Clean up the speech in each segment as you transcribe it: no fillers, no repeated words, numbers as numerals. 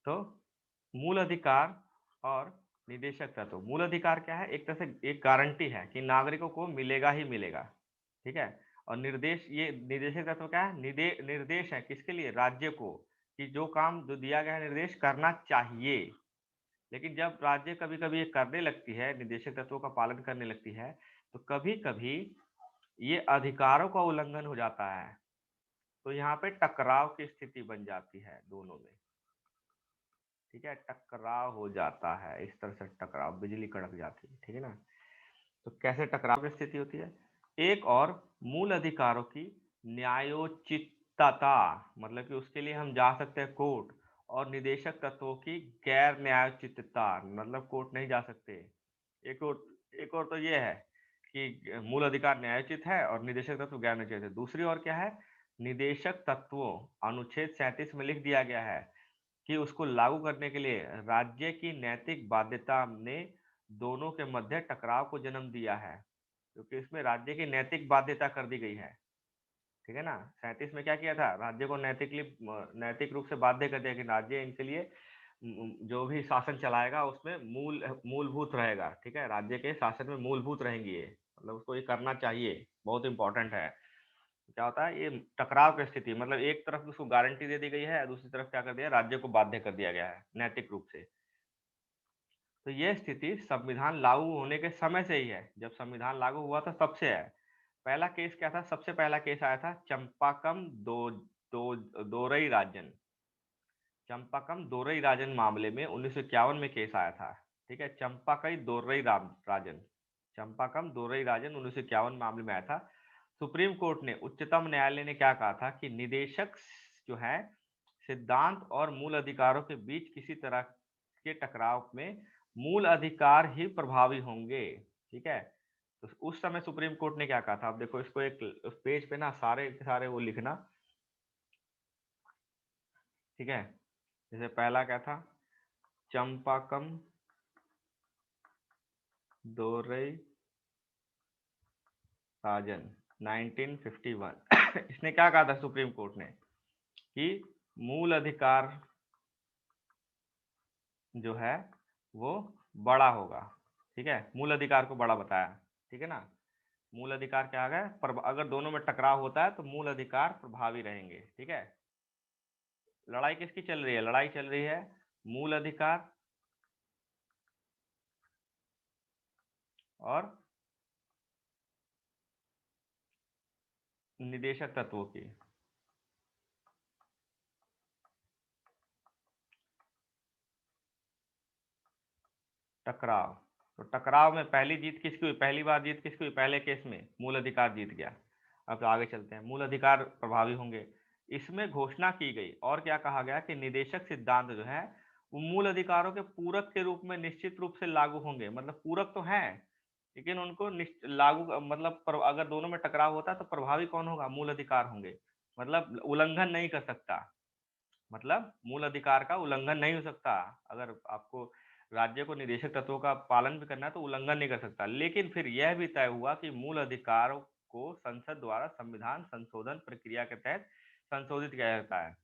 तो मूल अधिकार और निदेशक तत्व। मूल अधिकार क्या है? एक तरह से एक गारंटी है कि नागरिकों को मिलेगा ही मिलेगा, ठीक है। और निर्देश, ये निदेशक तत्व क्या है? निर्देश है किसके लिए? राज्य को, कि जो काम जो दिया गया है निर्देश करना चाहिए। लेकिन जब राज्य कभी कभी ये करने लगती है, निदेशक तत्वों का पालन करने लगती है, तो कभी कभी ये अधिकारों का उल्लंघन हो जाता है। तो यहाँ पे टकराव की स्थिति बन जाती है दोनों में, ठीक है। टकराव हो जाता है, इस तरह से टकराव, बिजली कड़क जाती है, ठीक है ना। तो कैसे टकराव की स्थिति होती है? एक और मूल अधिकारों की न्यायोचितता, मतलब कि उसके लिए हम जा सकते हैं कोर्ट। और निदेशक तत्वों की गैर न्यायोचितता, मतलब कोर्ट नहीं जा सकते। एक और तो ये है कि मूल अधिकार न्यायोचित है और निदेशक तत्व गैर न्यायोचित है। दूसरी ओर क्या है? निदेशक तत्वों, अनुच्छेद 37 में लिख दिया गया है कि उसको लागू करने के लिए राज्य की नैतिक बाध्यता ने दोनों के मध्य टकराव को जन्म दिया है, क्योंकि इसमें राज्य की नैतिक बाध्यता कर दी गई है, ठीक है ना। 37 में क्या किया था? राज्य को नैतिक रूप से बाध्य कर दिया कि राज्य इनके लिए जो भी शासन चलाएगा उसमें मूलभूत रहेगा, ठीक है। राज्य के शासन में मूलभूत रहेंगी ये, मतलब उसको ये करना चाहिए, बहुत इंपॉर्टेंट है। क्या होता है? ये टकराव की स्थिति, मतलब एक तरफ उसको गारंटी दे दी गई है, दूसरी तरफ क्या कर दिया? राज्य को बाध्य कर दिया गया है नैतिक रूप से। तो यह स्थिति संविधान लागू होने के समय से ही है। जब संविधान लागू हुआ था तब से है। पहला केस क्या था? सबसे पहला केस आया था चंपाकम दोरई राजन। चंपाकम दोरई राजन मामले में 1951 में केस आया था, ठीक है। चंपाकई दोरई राजन, चंपाकम दोरई राजन 1951 मामले में आया था। सुप्रीम कोर्ट ने, उच्चतम न्यायालय ने क्या कहा था कि निदेशक जो है सिद्धांत और मूल अधिकारों के बीच किसी तरह के टकराव में मूल अधिकार ही प्रभावी होंगे, ठीक है। तो उस समय सुप्रीम कोर्ट ने क्या कहा था? अब देखो इसको, एक उस पेज पे ना सारे के सारे वो लिखना, ठीक है। जैसे पहला क्या था? चंपाकम दोरई राजन 1951 इसने क्या कहा था सुप्रीम कोर्ट ने? कि मूल अधिकार जो है वो बड़ा होगा, ठीक है। मूल अधिकार को बड़ा बताया, ठीक है ना। मूल अधिकार क्या आ गया? अगर दोनों में टकराव होता है तो मूल अधिकार प्रभावी रहेंगे, ठीक है। लड़ाई किसकी चल रही है? लड़ाई चल रही है मूल अधिकार और निदेशक तत्वों की। टकराव, तो टकराव में पहली जीत किसकी हुई? पहली बार जीत किसकी हुई? पहले केस में मूल अधिकार जीत गया। अब तो आगे चलते हैं, मूल अधिकार प्रभावी होंगे। इसमें घोषणा की गई और क्या कहा गया कि निदेशक सिद्धांत जो है वो मूल अधिकारों के पूरक के रूप में निश्चित रूप से लागू होंगे। मतलब पूरक तो हैं, लेकिन उनको लागू, मतलब अगर दोनों में टकराव होता है तो प्रभावी कौन होगा? मूल अधिकार होंगे। मतलब उल्लंघन नहीं कर सकता, मतलब मूल अधिकार का उल्लंघन नहीं हो सकता। अगर आपको राज्य को निदेशक तत्वों का पालन भी करना है तो उल्लंघन नहीं कर सकता। लेकिन फिर यह भी तय हुआ कि मूल अधिकारों को संसद द्वारा संविधान संशोधन प्रक्रिया के तहत संशोधित किया जाता है।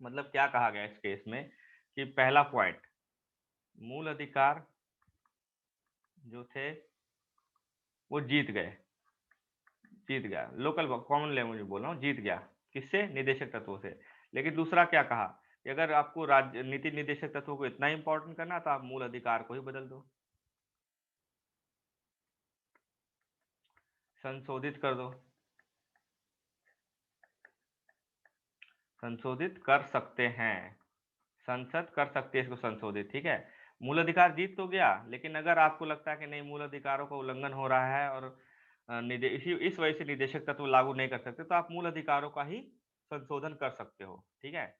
मतलब क्या कहा गया इस केस में कि पहला पॉइंट, मूल अधिकार जो थे वो जीत गए, जीत गया, लोकल कॉमन लैंग्वेज में बोल रहा हूँ, जीत गया। किससे? निदेशक तत्वों से। लेकिन दूसरा क्या कहा कि अगर आपको राज्य नीति निदेशक तत्वों को इतना इंपॉर्टेंट करना तो आप मूल अधिकार को ही बदल दो, संशोधित कर दो। संशोधित कर सकते हैं, संसद कर सकती है इसको संशोधित, ठीक है। मूल अधिकार जीत तो गया, लेकिन अगर आपको लगता है कि नहीं मूल अधिकारों का उल्लंघन हो रहा है और इस वजह से निदेशक तत्व लागू नहीं कर सकते, तो आप मूल अधिकारों का ही संशोधन कर सकते हो, ठीक है।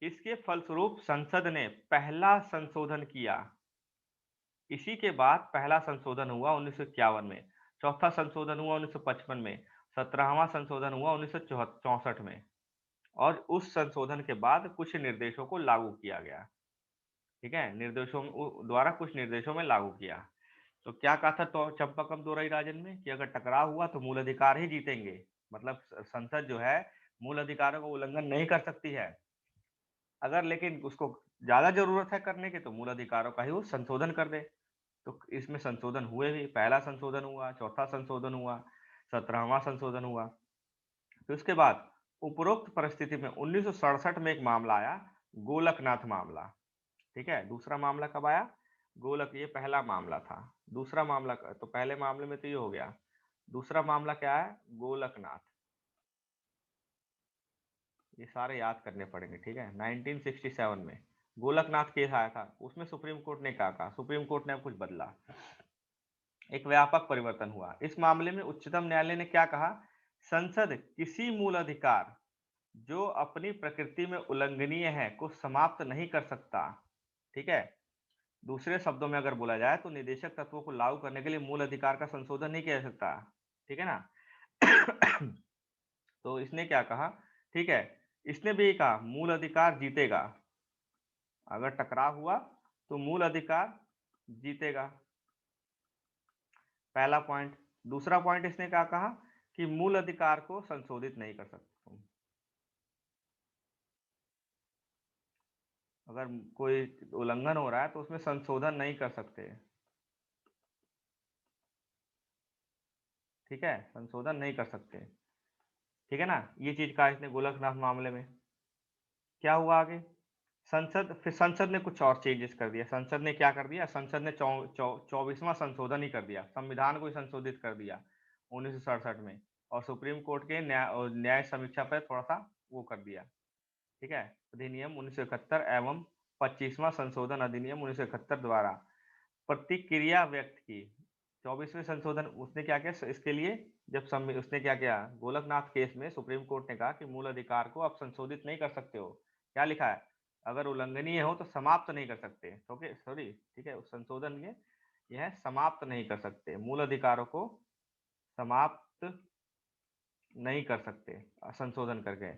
इसके फलस्वरूप संसद ने पहला संशोधन किया। इसी के बाद पहला संशोधन हुआ 1951 में, चौथा संशोधन हुआ 1955 में, 17वां संशोधन हुआ 1964 में। और उस संशोधन के बाद कुछ निर्देशों को लागू किया गया, ठीक है। निर्देशों द्वारा कुछ निर्देशों में लागू किया। तो क्या कहा था तो चंपाकम दोरई राजन में कि अगर टकराव हुआ तो मूल अधिकार ही जीतेंगे। मतलब संसद जो है मूल अधिकारों का उल्लंघन नहीं कर सकती है। अगर लेकिन उसको ज़्यादा ज़रूरत है करने की तो मूल अधिकारों का ही वो संशोधन कर दे। तो इसमें संशोधन हुए भी, पहला संशोधन हुआ, चौथा संशोधन हुआ, 17वां संशोधन हुआ। फिर उसके बाद उपरोक्त परिस्थिति में 1967 में एक मामला आया, गोलकनाथ मामला। ठीक है? दूसरा मामला कब आया? ये पहला मामला था। दूसरा मामला तो पहले मामले में तो ये हो गया। दूसरा मामला क्या है? गोलकनाथ। ये सारे याद करने पड़ेंगे, ठीक है? 1967 में गोलकनाथ केस आया था। उसमें सुप्रीम कोर्ट ने क्या कहा? सुप्रीम कोर्ट ने अब कुछ बदला। एक व्यापक परिवर्तन हुआ। इस मामले में उच्चतम न्यायालय ने क्या कहा? संसद किसी मूल अधिकार जो अपनी प्रकृति में उल्लंघनीय है को समाप्त नहीं कर सकता। ठीक है? दूसरे शब्दों में अगर बोला जाए तो निदेशक तत्वों को लागू करने के लिए मूल अधिकार का संशोधन नहीं किया जा सकता। ठीक है ना? तो इसने क्या कहा? ठीक है, इसने भी कहा मूल अधिकार जीतेगा। अगर टकराव हुआ तो मूल अधिकार जीतेगा। पहला पॉइंट। दूसरा पॉइंट इसने क्या कहा कि मूल अधिकार को संशोधित नहीं कर सकते तुम। अगर कोई उल्लंघन हो रहा है तो उसमें संशोधन नहीं कर सकते। ठीक है, संशोधन नहीं कर सकते। ठीक है ना? ये चीज कहा इसने गोलकनाथ मामले में। क्या हुआ आगे? फिर संसद ने कुछ और चेंजेस कर दिया। संसद ने क्या कर दिया? संसद ने 24वां संशोधन ही कर दिया, संविधान को ही संशोधित कर दिया 1967 में। और सुप्रीम कोर्ट के न्याय समीक्षा पर थोड़ा सा वो कर दिया। ठीक है? अधिनियम 1971 एवं 25वां संशोधन अधिनियम 1971 द्वारा प्रतिक्रिया व्यक्त की। 24वें संशोधन उसने क्या किया इसके लिए? उसने क्या किया? गोलकनाथ केस में सुप्रीम कोर्ट ने कहा कि मूल अधिकार को आप संशोधित नहीं कर सकते हो। क्या लिखा है? अगर उल्लंघनीय हो तो समाप्त नहीं कर सकते। ओके, सॉरी, ठीक है, उस संशोधन में यह है समाप्त नहीं कर सकते, मूल अधिकारों को समाप्त नहीं कर सकते संशोधन करके।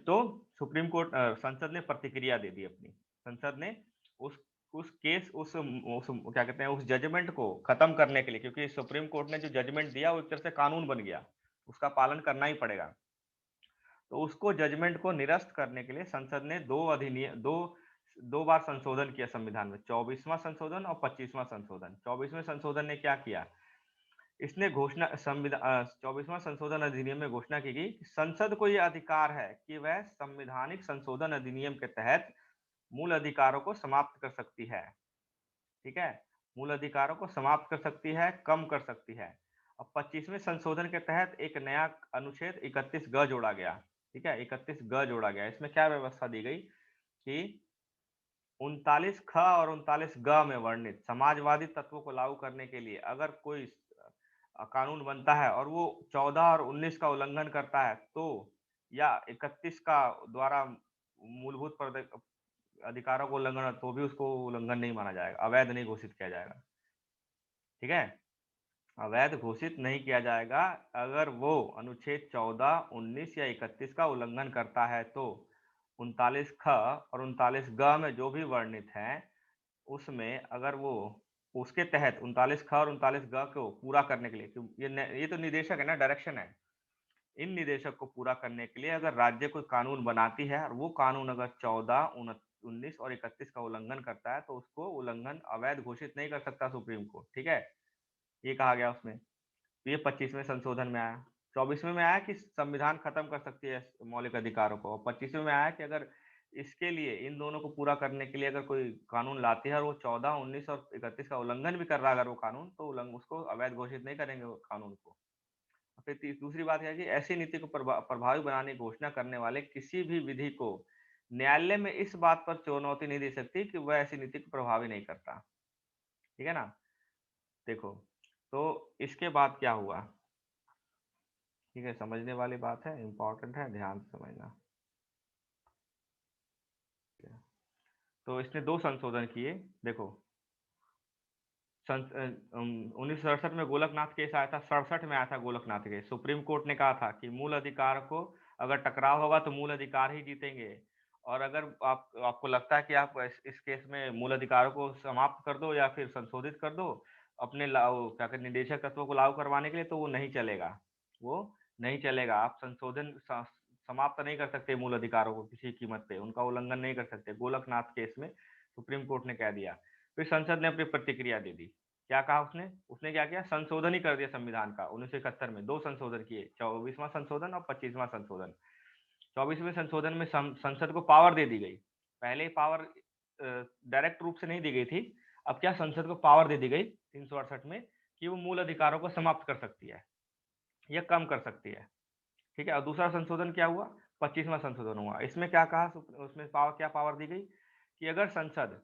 तो सुप्रीम कोर्ट संसद ने प्रतिक्रिया दे दी अपनी। संसद ने उस क्या कहते हैं उस जजमेंट को खत्म करने के लिए, क्योंकि सुप्रीम कोर्ट ने जो जजमेंट दिया वो एक तरह से कानून बन गया, उसका पालन करना ही पड़ेगा। तो उसको जजमेंट को निरस्त करने के लिए संसद ने दो बार संशोधन किया संविधान में, 24वां संशोधन और 25वां संशोधन। 24वें संशोधन ने क्या किया? इसने घोषणा 24वां संशोधन अधिनियम में घोषणा की गई कि संसद को यह अधिकार है कि वह संवैधानिक संशोधन अधिनियम के तहत मूल अधिकारों को समाप्त कर सकती है। ठीक है? मूल अधिकारों को समाप्त कर सकती है, कम कर सकती है। अब 25वें संशोधन के तहत एक नया अनुच्छेद 31 ग जोड़ा गया। ठीक है? 31 ग जोड़ा गया। इसमें क्या व्यवस्था दी गई कि 39 ख और 39 ग में वर्णित समाजवादी तत्वों को लागू करने के लिए अगर कोई कानून बनता है और वो 14 और 19 का उल्लंघन करता है तो, या 31 का द्वारा मूलभूत अधिकारों को उल्लंघन है, तो भी उसको उल्लंघन नहीं माना जाएगा, अवैध नहीं घोषित किया जाएगा। ठीक है? अवैध घोषित नहीं किया जाएगा। अगर वो अनुच्छेद 14, 19 या 31 का उल्लंघन करता है तो 39 ख और 39 ग में जो भी वर्णित है उसमें अगर वो उसके तहत 39 ख और 39 ग को पूरा करने के लिए, ये तो निदेशक है ना, डायरेक्शन है। इन निदेशक को पूरा करने के लिए अगर राज्य कोई कानून बनाती है और वो कानून अगर 14, 19 और 31 का उल्लंघन करता है तो उसको उल्लंघन अवैध घोषित नहीं कर सकता सुप्रीम कोर्ट। ठीक है? ये कहा गया उसमें। तो ये 25वें संशोधन में आया। 24वें में आया कि संविधान खत्म कर सकती है मौलिक अधिकारों को, और 25वें में आया कि अगर इसके लिए इन दोनों को पूरा करने के लिए अगर कोई कानून लाती है और वो 14, 19 और 31 का उल्लंघन भी कर रहा है अगर वो कानून, तो उसको अवैध घोषित नहीं करेंगे वो कानून को। फिर दूसरी बात है कि ऐसी नीति को प्रभावी बनाने की घोषणा करने वाले किसी भी विधि को न्यायालय में इस बात पर चुनौती नहीं दे सकती कि वह ऐसी नीति को प्रभावी नहीं करता। ठीक है ना? देखो, तो इसके बाद क्या हुआ? ठीक है, समझने वाली बात है, इंपॉर्टेंट है, ध्यान से समझना। तो इसने दो संशोधन किए। देखो, 1967 में गोलकनाथ केस आया था, 67 में आया था गोलकनाथ केस। सुप्रीम कोर्ट ने कहा था कि मूल अधिकार को अगर टकराव होगा तो मूल अधिकार ही जीतेंगे, और अगर आपको लगता है कि आप इस केस में मूल अधिकारों को समाप्त कर दो या फिर संशोधित कर दो अपने क्या कहते निदेशक तत्वों को लागू करवाने के लिए, तो वो नहीं चलेगा। वो नहीं चलेगा। आप समाप्त नहीं कर सकते मूल अधिकारों को किसी कीमत पे, उनका उल्लंघन नहीं कर सकते। गोलकनाथ केस में सुप्रीम कोर्ट ने कह दिया। फिर संसद ने अपनी प्रतिक्रिया दे दी। क्या कहा उसने? उसने क्या किया? संशोधन ही कर दिया संविधान का। 1971 में 2 संशोधन किए, 24वां संशोधन और 25वां संशोधन। 24वें संशोधन में संसद को पावर दे दी गई। पहले पावर डायरेक्ट रूप से नहीं दी गई थी। अब क्या, संसद को पावर दे दी गई 368 में कि वो मूल अधिकारों को समाप्त कर सकती है या कम कर सकती है। ठीक है। और दूसरा संशोधन क्या हुआ? 25वां संशोधन हुआ। इसमें क्या कहा? उसमें क्या पावर दी गई कि अगर संसद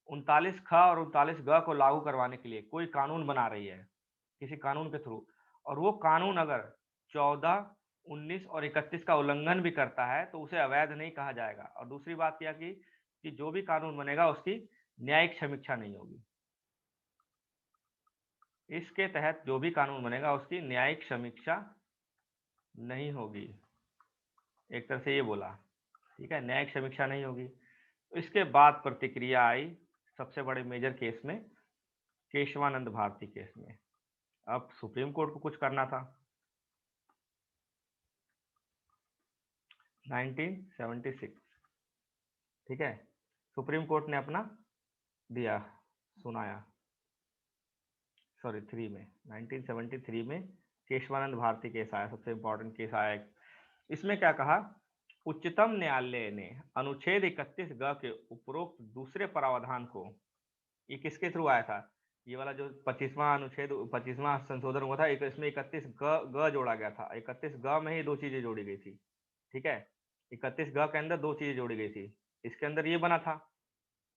39 ख और 39 ग को लागू करवाने के लिए कोई कानून बना रही है किसी कानून के थ्रू, और वो कानून अगर 14, 19 और 31 का उल्लंघन भी करता है तो उसे अवैध नहीं कहा जाएगा। और दूसरी बात क्या की कि जो भी कानून बनेगा उसकी न्यायिक समीक्षा नहीं होगी। इसके तहत जो भी कानून बनेगा उसकी न्यायिक समीक्षा नहीं होगी। एक तरह से ये बोला, ठीक है, न्यायिक समीक्षा नहीं होगी। इसके बाद प्रतिक्रिया आई सबसे बड़े मेजर केस में, केशवानंद भारती केस में। अब सुप्रीम कोर्ट को कुछ करना था। 1976, ठीक है, सुप्रीम कोर्ट ने अपना दिया, सुनाया। सॉरी 3 में 1973 में केशवानंद भारती केस आया, सबसे इंपॉर्टेंट केस आया। इसमें क्या कहा? उच्चतम न्यायालय ने अनुच्छेद 31 ग के उपरोक्त दूसरे प्रावधान को, ये किसके थ्रू आया था? ये वाला जो 25वां अनुच्छेद 25वां संशोधन हुआ था, इसमें 31 ग जोड़ा गया था। 31 ग में ही दो चीजें जोड़ी गई थी। ठीक है, 31 ग के अंदर दो चीजें जोड़ी गई थी। इसके अंदर ये बना था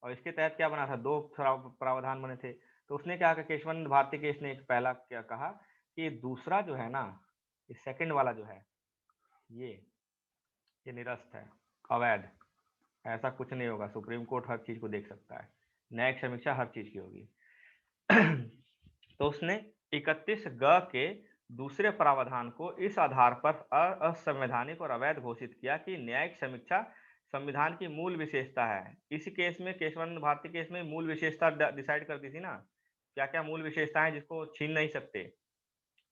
और इसके तहत क्या बना था? दो प्रावधान बने थे। तो उसने क्या कहा? केशवानंद भारती केस ने एक पहला क्या कहा कि दूसरा जो है ना, ये सेकंड वाला जो है, ये निरस्त है, अवैध, ऐसा कुछ नहीं होगा। सुप्रीम कोर्ट हर चीज को देख सकता है, न्यायिक समीक्षा हर चीज की होगी। तो उसने 31 ग के दूसरे प्रावधान को इस आधार पर असंवैधानिक और अवैध घोषित किया कि न्यायिक समीक्षा संविधान की मूल विशेषता है। इस केस में, केशवानंद भारती केस में, मूल विशेषता डिसाइड कर दी थी ना, क्या क्या मूल विशेषताएं जिसको छीन नहीं सकते।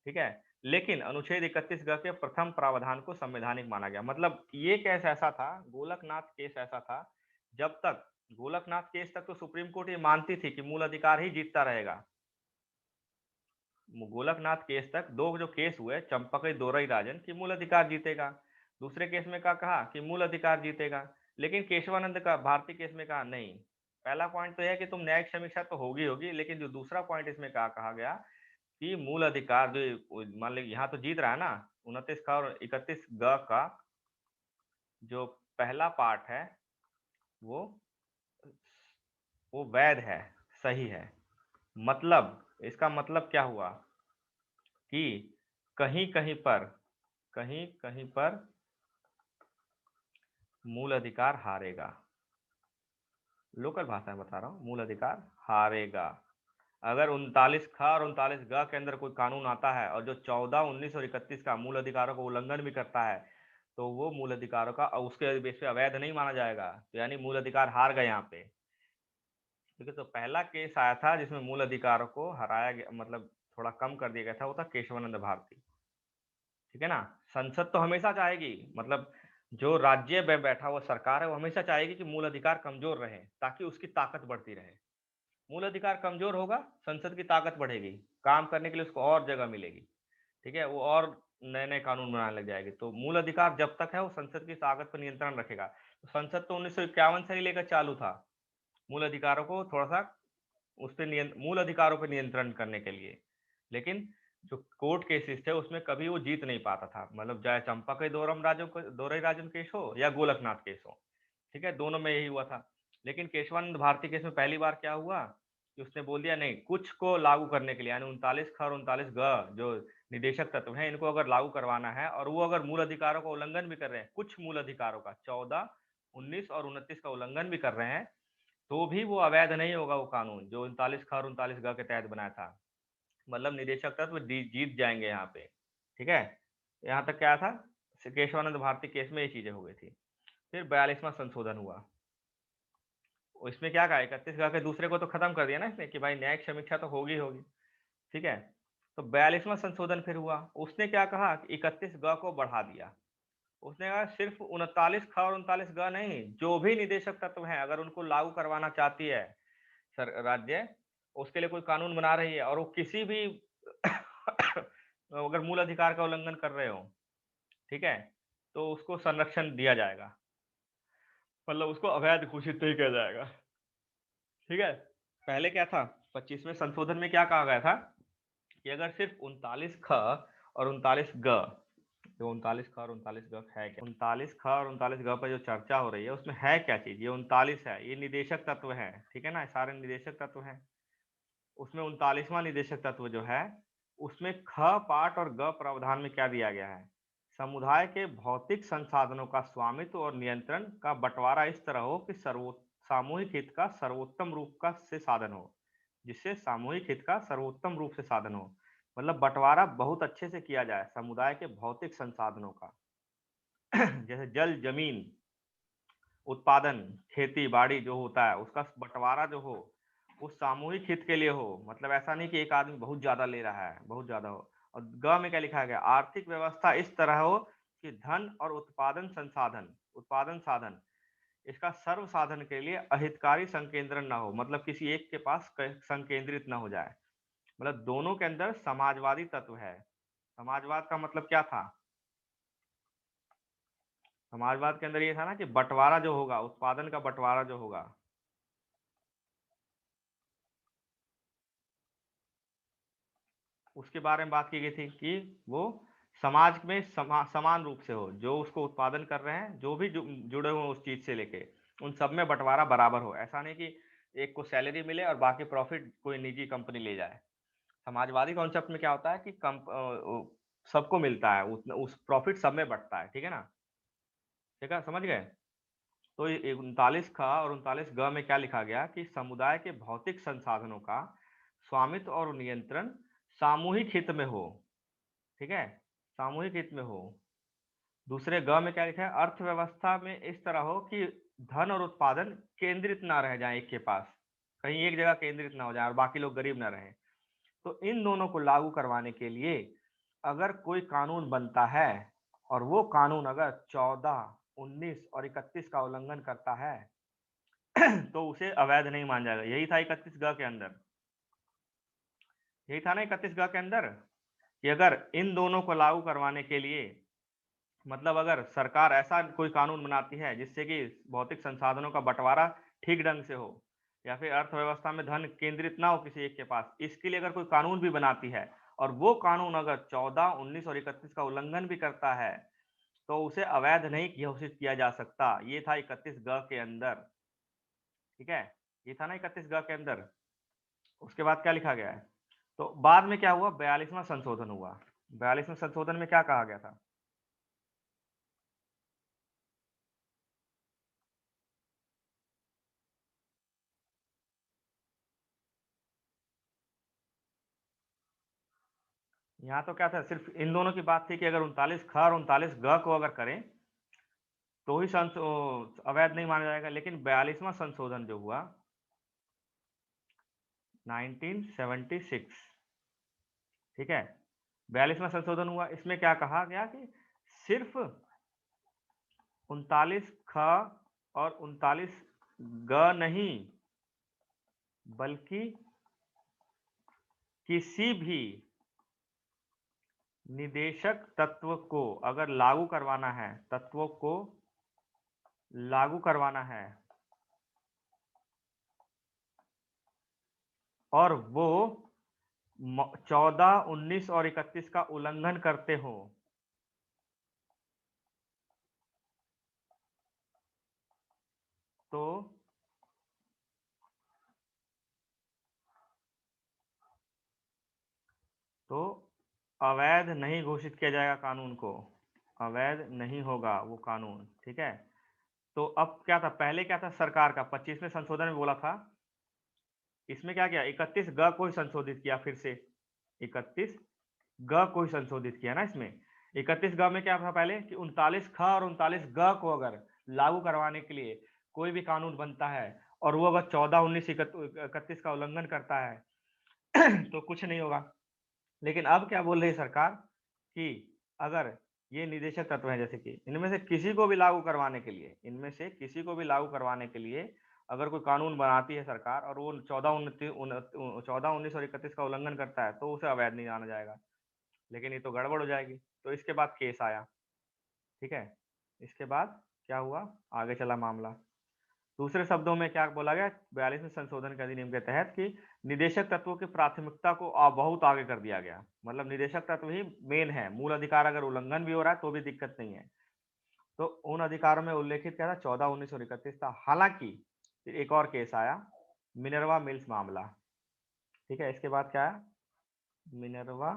ठीक है, लेकिन अनुच्छेद 31 ग के प्रथम प्रावधान को संवैधानिक माना गया। मतलब ये केस ऐसा था, गोलकनाथ केस ऐसा था, जब तक गोलकनाथ केस तक तो सुप्रीम कोर्ट ये मानती थी कि मूल अधिकार ही जीतता रहेगा। गोलकनाथ केस तक दो जो केस हुए, चंपकई दोरई राजन, की मूल अधिकार जीतेगा। दूसरे केस में क्या कहा कि मूल अधिकार जीतेगा। लेकिन केशवानंद का भारती केस में कहा नहीं, पहला पॉइंट तो यह है कि तुम न्यायिक समीक्षा तो होगी होगी, लेकिन जो दूसरा पॉइंट इसमें कहा गया कि मूल अधिकार जो, मान लीजिए यहाँ तो जीत रहा है ना, 29 का और 31 ग का जो पहला पार्ट है वो वैध है, सही है। मतलब इसका मतलब क्या हुआ कि कहीं कहीं पर मूल अधिकार हारेगा। लोकल भाषा में बता रहा हूं, मूल अधिकार हारेगा। अगर 39 ख और 39 ग के अंदर कोई कानून आता है और जो 14, 19 और 31 का मूल अधिकारों का उल्लंघन भी करता है, तो वो मूल अधिकारों का उसके बेस पे अवैध नहीं माना जाएगा। तो यानी मूल अधिकार हार गए यहाँ पे। ठीक है, तो पहला केस आया था जिसमें मूल अधिकारों को हराया गया, मतलब थोड़ा कम कर दिया गया था, वो था केशवानंद भारती। ठीक है ना। संसद तो हमेशा चाहेगी, मतलब जो राज्य में बैठा हुआ सरकार है वो हमेशा चाहेगी कि मूल अधिकार कमजोर रहे ताकि उसकी ताकत बढ़ती रहे। मूल अधिकार कमजोर होगा, संसद की ताकत बढ़ेगी, काम करने के लिए उसको और जगह मिलेगी। ठीक है, वो और नए नए कानून बनाने लग जाएगी। तो मूल अधिकार जब तक है वो संसद की ताकत पर नियंत्रण रखेगा। तो संसद तो 1951 से ही लेकर चालू था मूल अधिकारों को थोड़ा सा उस पर मूल अधिकारों पर नियंत्रण करने के लिए। लेकिन जो कोर्ट केसेस थे उसमें कभी वो जीत नहीं पाता था, मतलब चाहे चंपकई दोरई राजन केस हो या गोलकनाथ केस हो। ठीक है, दोनों में यही हुआ था। लेकिन केशवानंद भारती केस में पहली बार क्या हुआ कि उसने बोल दिया नहीं, कुछ को लागू करने के लिए, यानी 39 ख और 39 ग जो निदेशक तत्व हैं, इनको अगर लागू करवाना है और वो अगर मूल अधिकारों का उल्लंघन भी कर रहे हैं, कुछ मूल अधिकारों का 14, 19 और 29 का उल्लंघन भी कर रहे हैं, तो भी वो अवैध नहीं होगा। वो कानून जो 39 ख और 39 ग के तहत बनाया था, मतलब निदेशक तत्व जीत जाएंगे यहाँ पे। ठीक है, यहाँ तक क्या था, केशवानंद भारती केस में ये चीजें हो गई थी। फिर 42वां संशोधन हुआ। इसमें क्या कहा, 31 ग के दूसरे को तो खत्म कर दिया ना इसने कि भाई न्यायिक समीक्षा तो होगी होगी। ठीक है, तो 42वां संशोधन फिर हुआ। उसने क्या कहा कि 31 ग को बढ़ा दिया। उसने कहा सिर्फ 39 ख और 39 ग नहीं, जो भी निदेशक तत्व हैं अगर उनको लागू करवाना चाहती है सर राज्य, उसके लिए कोई कानून बना रही है और वो किसी भी अगर मूल अधिकार का उल्लंघन कर रहे हो, ठीक है, तो उसको संरक्षण दिया जाएगा, मतलब उसको अवैध घोषित नहीं किया जाएगा। ठीक है, पहले क्या था 25वें संशोधन में क्या कहा गया था कि अगर सिर्फ 39 ख और 39 ग, जो 39 ख और 39 ग है क्या, 39 ख और 39 ग पर जो चर्चा हो रही है उसमें है क्या चीज, ये 39 है, ये निदेशक तत्व है, ठीक है ना, सारे निदेशक तत्व हैं। उसमें 39वां निदेशक तत्व जो है उसमें ख पाठ और ग प्रावधान में क्या दिया गया है, समुदाय के भौतिक संसाधनों का स्वामित्व और नियंत्रण का बंटवारा इस तरह हो कि सामूहिक हित का सर्वोत्तम रूप का से साधन हो, जिससे सामूहिक हित का सर्वोत्तम रूप से साधन हो, मतलब बंटवारा बहुत अच्छे से किया जाए समुदाय के भौतिक संसाधनों का। जैसे जल जमीन उत्पादन खेती बाड़ी जो होता है उसका बंटवारा जो हो वो सामूहिक हित के लिए हो, मतलब ऐसा नहीं कि एक आदमी बहुत ज्यादा ले रहा है, बहुत ज्यादा हो। और ग में क्या लिखा गया, आर्थिक व्यवस्था इस तरह हो कि धन और उत्पादन साधन इसका सर्व साधन के लिए अहितकारी संकेंद्रण ना हो, मतलब किसी एक के पास संकेंद्रित ना हो जाए, मतलब दोनों के अंदर समाजवादी तत्व है। समाजवाद का मतलब क्या था, समाजवाद के अंदर ये था ना कि बंटवारा जो होगा, उत्पादन का बंटवारा जो होगा, उसके बारे में बात की गई थी कि वो समाज में समान रूप से हो, जो उसको उत्पादन कर रहे हैं जो भी जुड़े हुए उस चीज से लेके उन सब में बंटवारा बराबर हो, ऐसा नहीं कि एक को सैलरी मिले और बाकी प्रॉफिट कोई निजी कंपनी ले जाए। समाजवादी कॉन्सेप्ट में क्या होता है कि सबको मिलता है, उस प्रॉफिट सब में बंटता है, ठीक है ना, ठीक है, समझ गए। तो ये 39 ख और 39 ग में क्या लिखा गया कि समुदाय के भौतिक संसाधनों का स्वामित्व और नियंत्रण सामूहिक हित में हो, ठीक है, सामूहिक हित में हो। दूसरे ग में क्या लिखा है, अर्थव्यवस्था में इस तरह हो कि धन और उत्पादन केंद्रित ना रह जाए एक के पास, कहीं एक जगह केंद्रित ना हो जाए और बाकी लोग गरीब ना रहें। तो इन दोनों को लागू करवाने के लिए अगर कोई कानून बनता है और वो कानून अगर 14, 19 और 31 का उल्लंघन करता है तो उसे अवैध नहीं माना जाएगा। यही था 31 ग के अंदर, यही था ना 31 ग के अंदर कि अगर इन दोनों को लागू करवाने के लिए, मतलब अगर सरकार ऐसा कोई कानून बनाती है जिससे कि भौतिक संसाधनों का बंटवारा ठीक ढंग से हो या फिर अर्थव्यवस्था में धन केंद्रित ना हो किसी एक के पास, इसके लिए अगर कोई कानून भी बनाती है और वो कानून अगर 14, 19 और 31 का उल्लंघन भी करता है तो उसे अवैध नहीं घोषित किया जा सकता। ये था 31 ग के अंदर, ठीक है, ये था ना 31 ग के अंदर। उसके बाद क्या लिखा गया है, तो बाद में क्या हुआ, 42वां संशोधन हुआ। 42वें संशोधन में क्या कहा गया था, यहाँ तो क्या था, सिर्फ इन दोनों की बात थी कि अगर 39 ख और 39 ग को अगर करें तो ही अवैध नहीं माना जाएगा। लेकिन 42वां संशोधन जो हुआ 1976, ठीक है, 42वां संशोधन हुआ, इसमें क्या कहा गया कि सिर्फ 39 ख और 39 ग नहीं बल्कि किसी भी निदेशक तत्व को अगर लागू करवाना है, तत्वों को लागू करवाना है और वो 14, 19 और 31 का उल्लंघन करते हो तो तो अवैध नहीं घोषित किया जाएगा कानून को, अवैध नहीं होगा वो कानून, ठीक है। तो अब क्या था, पहले क्या था, सरकार का 25वें संशोधन में बोला था, इसमें क्या किया, 31 ग को ही संशोधित किया फिर से, 31 ग को ही संशोधित किया ना इसमें। 31 ग में क्या था पहले कि 39 ख और 39 ग को अगर लागू करवाने के लिए कोई भी कानून बनता है और वो अगर 14, 19, 31 का उल्लंघन करता है तो कुछ नहीं होगा। लेकिन अब क्या बोल रही है सरकार कि अगर ये निदेशक तत्व हैं, जैसे कि इनमें से किसी को भी लागू करवाने के लिए, इनमें से किसी को भी लागू करवाने के लिए अगर कोई कानून बनाती है सरकार और वो 14, 19 और 31 का उल्लंघन करता है तो उसे अवैध नहीं माना जाएगा। लेकिन ये तो गड़बड़ हो जाएगी। तो इसके बाद केस आया, ठीक है। इसके बाद क्या हुआ, आगे चला मामला। दूसरे शब्दों में क्या बोला गया 42वें संशोधन के अधिनियम के तहत कि निदेशक तत्वों की प्राथमिकता को बहुत आगे कर दिया गया। मतलब निदेशक तत्व ही मेन है, मूल अधिकार अगर उल्लंघन भी हो रहा है तो भी दिक्कत नहीं है। तो उन अधिकारों में उल्लेखित क्या था, 14, 19 और 31 था। हालांकि फिर एक और केस आया, मिनर्वा मिल्स मामला, ठीक है। इसके बाद क्या है, मिनर्वा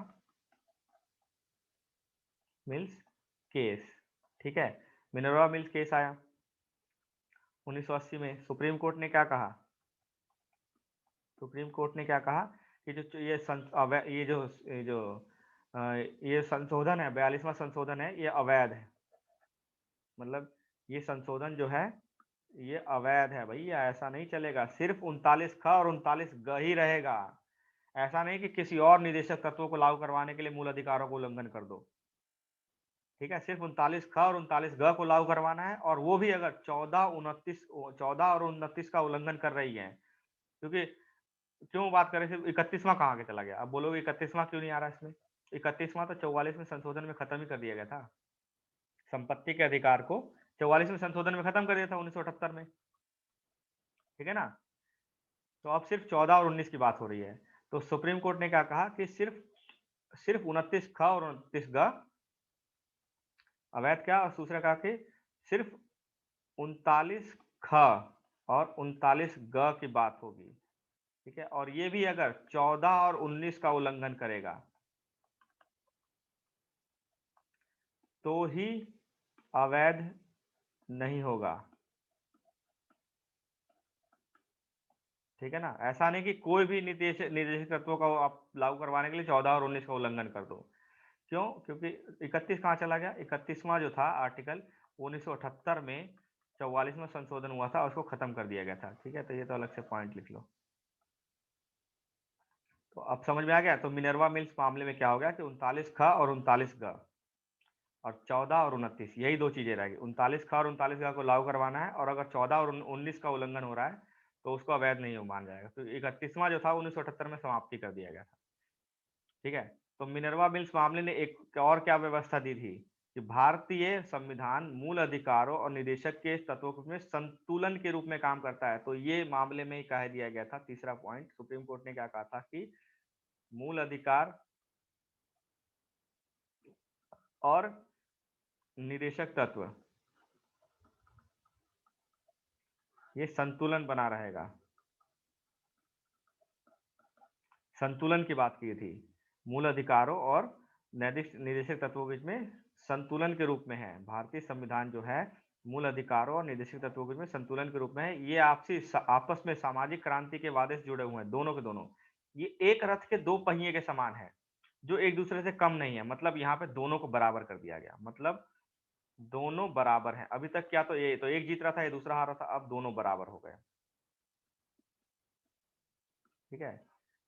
मिल्स केस, ठीक है। मिनर्वा मिल्स केस आया 1980 में। सुप्रीम कोर्ट ने क्या कहा, सुप्रीम कोर्ट ने क्या कहा कि जो ये संशोधन है, 42वां संशोधन है, ये अवैध है। मतलब ये संशोधन जो है ये अवैध है भैया, ऐसा नहीं चलेगा। सिर्फ 39 ख और 39 ग ही रहेगा। ऐसा नहीं कि किसी और निदेशक तत्वों को लागू करवाने के लिए मूल अधिकारों को उल्लंघन कर दो, ठीक है। सिर्फ 39 ख और 39 ग को लागू करवाना है, और वो भी अगर 14 और 29 का उल्लंघन कर रही है। क्योंकि क्यों बात करें, सिर्फ 31वां कहाँ के चला गया, अब बोलोगे 31वां क्यों नहीं आ रहा इसमें। 31वां तो 44वें संशोधन में खत्म ही कर दिया गया था। संपत्ति के अधिकार को 44वें संशोधन में खत्म कर दिया था 1978 में, ठीक है ना। तो अब सिर्फ 14 और 19 की बात हो रही है। तो सुप्रीम कोर्ट ने क्या कहा कि सिर्फ सिर्फ 29 ख और 29 ग अवैध, क्या, और दूसरा कहा कि सिर्फ 39 ख और 39 ग की बात होगी, ठीक है। और ये भी अगर 14 और 19 का उल्लंघन करेगा तो ही अवैध नहीं होगा, ठीक है ना। ऐसा नहीं कि कोई भी निदेशक तत्वों का आप लागू करवाने के लिए 14 और 19 का उल्लंघन कर दो। क्यों, क्योंकि 31 कहाँ चला गया, 31वां जो था आर्टिकल 1978 में 44वां संशोधन हुआ था, उसको खत्म कर दिया गया था, ठीक है। तो ये तो अलग से पॉइंट लिख लो। तो अब समझ में आ गया। तो मिनर्वा मिल्स मामले में क्या हो गया कि 39 ख और 39 ग और 14 और 29, यही दो चीजें रहेगी। 39 ख और 39 ग को लागू करवाना है, और अगर 14 और 19 का उल्लंघन हो रहा है तो उसको अवैध नहीं मान जाएगा। तो 31वां जो था 1978 में समाप्ति कर दिया गया था, ठीक है। तो मिनर्वा मिल्स मामले ने एक और क्या व्यवस्था दी थी कि भारतीय संविधान मूल अधिकारों और निदेशक के तत्वों में संतुलन के रूप में काम करता है। तो ये मामले में ही कह दिया गया था, तीसरा पॉइंट सुप्रीम कोर्ट ने क्या कहा था कि मूल अधिकार और निदेशक तत्व ये संतुलन बना रहेगा। संतुलन की बात की थी, मूल अधिकारों और निदेशक तत्वों के बीच में संतुलन के रूप में है। भारतीय संविधान जो है मूल अधिकारों और निदेशक तत्वों के बीच में संतुलन के रूप में है। ये आपस में सामाजिक क्रांति के वादे से जुड़े हुए हैं, दोनों के दोनों। ये एक रथ के दो पहिए के समान है, जो एक दूसरे से कम नहीं है। मतलब यहाँ पे दोनों को बराबर कर दिया गया, मतलब दोनों बराबर हैं। अभी तक क्या, तो ये तो एक जीत रहा था, ये दूसरा हार रहा था, अब दोनों बराबर हो गए, ठीक है।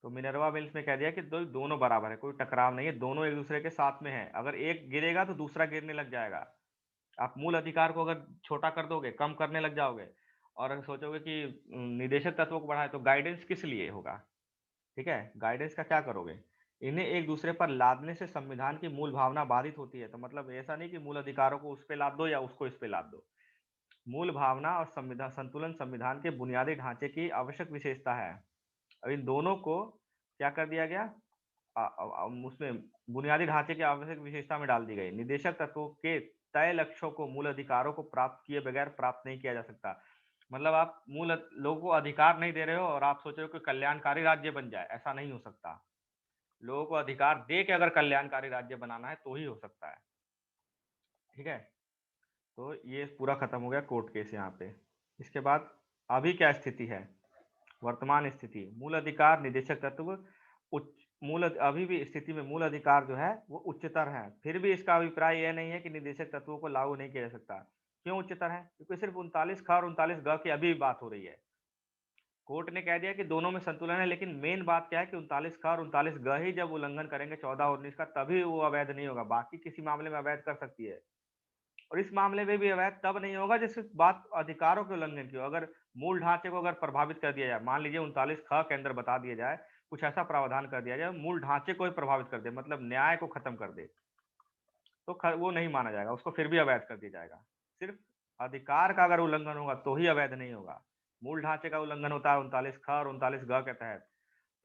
तो मिनर्वा मिल्स में कह दिया कि दोनों बराबर है, कोई टकराव नहीं है, दोनों एक दूसरे के साथ में है। अगर एक गिरेगा तो दूसरा गिरने लग जाएगा। आप मूल अधिकार को अगर छोटा कर दोगे, कम करने लग जाओगे, और अगर सोचोगे कि निदेशक तत्वों को बढ़ाए, तो गाइडेंस किस लिए होगा, ठीक है। गाइडेंस का क्या करोगे, इन्हें एक दूसरे पर लादने से संविधान की मूल भावना बाधित होती है। तो मतलब ऐसा नहीं कि मूल अधिकारों को उस पर लाद दो या उसको इस पे लाद दो। मूल भावना और संविधान संतुलन संविधान के बुनियादी ढांचे की आवश्यक विशेषता है। अब इन दोनों को क्या कर दिया गया, उसमें बुनियादी ढांचे की आवश्यक विशेषता में डाल दी गई। निदेशक तत्वों के तय लक्ष्यों को मूल अधिकारों को प्राप्त किए बगैर प्राप्त नहीं किया जा सकता। मतलब आप मूल लोगों को अधिकार नहीं दे रहे हो और आप सोच रहे हो कि कल्याणकारी राज्य बन जाए, ऐसा नहीं हो सकता। लोगों को अधिकार दे के अगर कल्याणकारी राज्य बनाना है तो ही हो सकता है, ठीक है। तो ये पूरा खत्म हो गया कोर्ट केस यहाँ पे। इसके बाद अभी क्या स्थिति है, वर्तमान स्थिति, मूल अधिकार निदेशक तत्व उच्च मूल अभी भी स्थिति में मूल अधिकार जो है वो उच्चतर है। फिर भी इसका अभिप्राय यह नहीं है कि निदेशक तत्वों को लागू नहीं किया जा सकता। क्यों उच्चतर है, क्योंकि सिर्फ 39 ख और 39 ग की अभी बात हो रही है। कोर्ट ने कह दिया कि दोनों में संतुलन है, लेकिन मेन बात क्या है कि 39 ख और 39 ग ही जब उल्लंघन करेंगे 14 और 19 का, तभी वो अवैध नहीं होगा, बाकी किसी मामले में अवैध कर सकती है। और इस मामले में भी अवैध तब नहीं होगा जिस बात अधिकारों के उल्लंघन की हो। अगर मूल ढांचे को अगर प्रभावित कर दिया जाए, मान लीजिए 39 ख के अंदर बता दिया जाए, कुछ ऐसा प्रावधान कर दिया जाए, मूल ढांचे को ही प्रभावित कर दे, मतलब न्याय को खत्म कर दे, तो वो नहीं माना जाएगा, उसको फिर भी अवैध कर दिया जाएगा। सिर्फ अधिकार का अगर उल्लंघन होगा तो ही अवैध नहीं होगा। मूल ढांचे का उल्लंघन होता है 39 ख और 39 ग के तहत,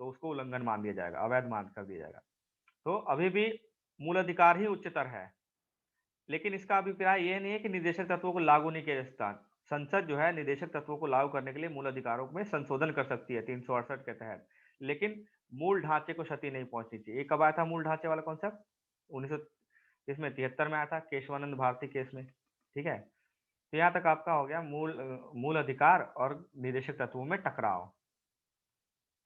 तो उसको उल्लंघन मान दिया जाएगा, अवैध मान कर दिया जाएगा। तो अभी भी मूल अधिकार ही उच्चतर है, लेकिन इसका अभिप्राय ये नहीं है कि निदेशक तत्वों को लागू नहीं किया जा सकता। संसद जो है निदेशक तत्वों को लागू करने के लिए मूल अधिकारों में संशोधन कर सकती है 368 के तहत, लेकिन मूल ढांचे को क्षति नहीं पहुंचनी चाहिए। ये कब आया था मूल ढांचे वाला कॉन्सेप्ट? 1900 इसमें 73 में आया था, केशवानंद भारती केस में। ठीक है, तो यहाँ तक आपका हो गया मूल अधिकार और निदेशक तत्वों में टकराव।